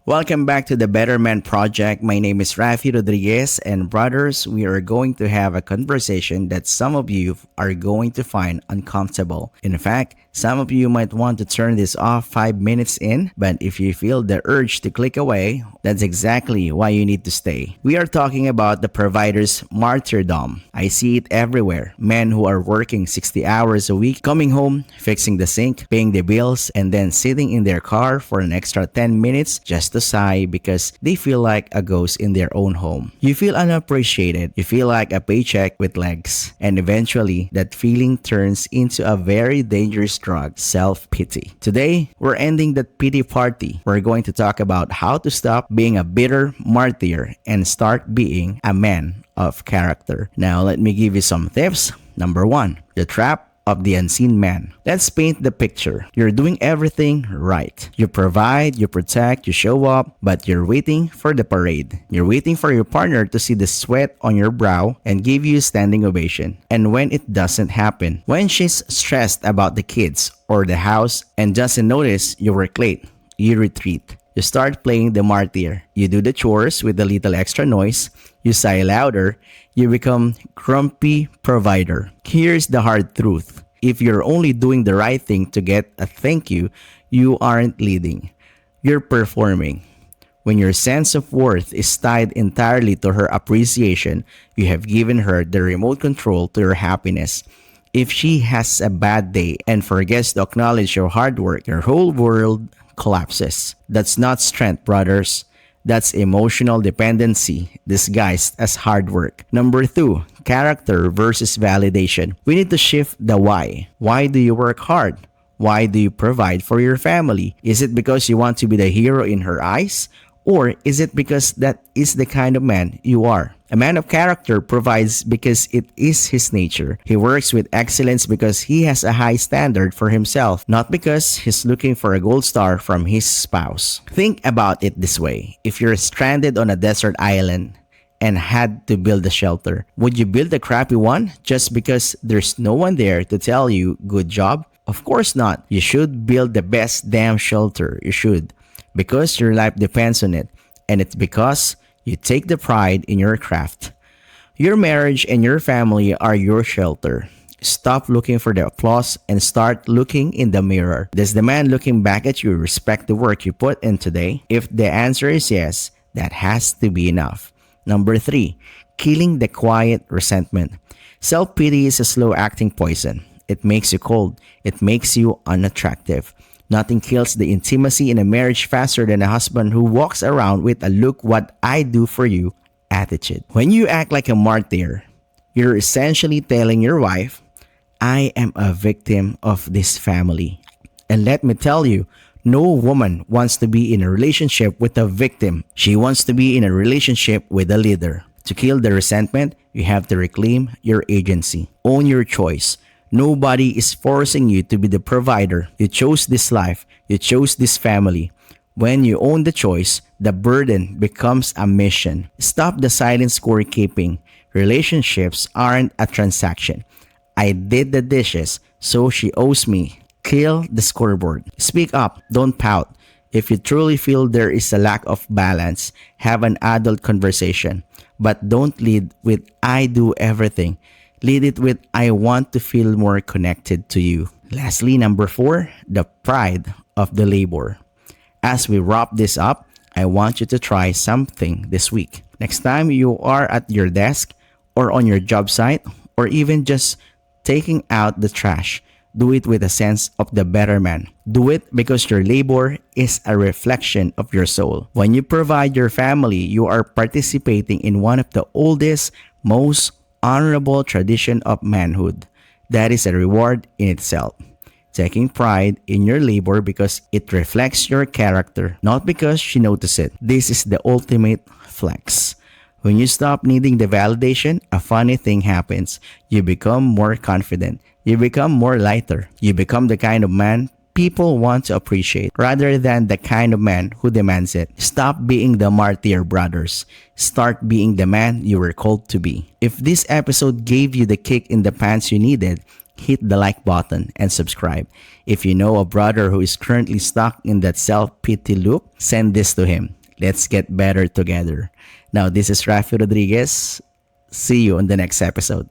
Welcome back to the Better Man Project. My name is Raffy Rodriguez, and brothers, we are going to have a conversation that some of you are going to find uncomfortable. In fact, some of you might want to turn this off 5 minutes in, but if you feel the urge to click away, that's exactly why you need to stay. We are talking about the provider's martyrdom. I see it everywhere. Men who are working 60 hours a week, coming home, fixing the sink, paying the bills, and then sitting in their car for an extra 10 minutes just to sigh because they feel like a ghost in their own home. You feel unappreciated. You feel like a paycheck with legs. And eventually, that feeling turns into a very dangerous drug, self-pity. Today, we're ending that pity party. We're going to talk about how to stop being a bitter martyr and start being a man of character. Now, let me give you some tips. Number 1, the trap of the unseen man. Let's paint the picture. You're doing everything right. You provide, you protect, you show up, but you're waiting for the parade. You're waiting for your partner to see the sweat on your brow and give you a standing ovation. And when it doesn't happen, when she's stressed about the kids or the house and doesn't notice you work late, you retreat. You start playing the martyr. You do the chores with a little extra noise. You sigh louder. You become grumpy provider. Here's the hard truth. If you're only doing the right thing to get a thank you, you aren't leading. You're performing. When your sense of worth is tied entirely to her appreciation, you have given her the remote control to your happiness. If she has a bad day and forgets to acknowledge your hard work, your whole world collapses. That's not strength, brothers. That's emotional dependency disguised as hard work. Number 2, character versus validation. We need to shift the why. Why do you work hard? Why do you provide for your family? Is it because you want to be the hero in her eyes? Or is it because that is the kind of man you are? A man of character provides because it is his nature. He works with excellence because he has a high standard for himself, not because he's looking for a gold star from his spouse. Think about it this way. If you're stranded on a desert island and had to build a shelter, would you build a crappy one just because there's no one there to tell you good job? Of course not. You should build the best damn shelter. You should. Because your life depends on it, and it's because you take the pride in your craft. Your marriage and your family are your shelter. Stop looking for the applause and start looking in the mirror. Does the man looking back at you respect the work you put in today? If the answer is yes, that has to be enough. Number 3, killing the quiet resentment. Self-pity is a slow-acting poison. It makes you cold. It makes you unattractive. Nothing kills the intimacy in a marriage faster than a husband who walks around with a look what I do for you attitude. When you act like a martyr, you're essentially telling your wife, I am a victim of this family. And let me tell you, no woman wants to be in a relationship with a victim. She wants to be in a relationship with a leader. To kill the resentment, you have to reclaim your agency. Own your choice. Nobody is forcing you to be the provider. You chose this life. You chose this family. When you own the choice, the burden becomes a mission. Stop the silent scorekeeping. Relationships aren't a transaction. I did the dishes, so she owes me. Kill the scoreboard. Speak up. Don't pout. If you truly feel there is a lack of balance, have an adult conversation. But don't lead with I do everything. Lead it with, I want to feel more connected to you. Lastly, number 4, the pride of the labor. As we wrap this up, I want you to try something this week. Next time you are at your desk or on your job site or even just taking out the trash, do it with a sense of the better man. Do it because your labor is a reflection of your soul. When you provide your family, you are participating in one of the oldest, most honorable tradition of manhood. That is a reward in itself. Taking pride in your labor because it reflects your character, not because she noticed it. This is the ultimate flex. When you stop needing the validation, a funny thing happens. You become more confident. You become more lighter. You become the kind of man people want to appreciate rather than the kind of man who demands it. Stop being the martyr, brothers. Start being the man you were called to be. If this episode gave you the kick in the pants you needed, hit the like button and subscribe. If you know a brother who is currently stuck in that self-pity loop, send this to him. Let's get better together. Now, this is Raffy Rodriguez. See you on the next episode.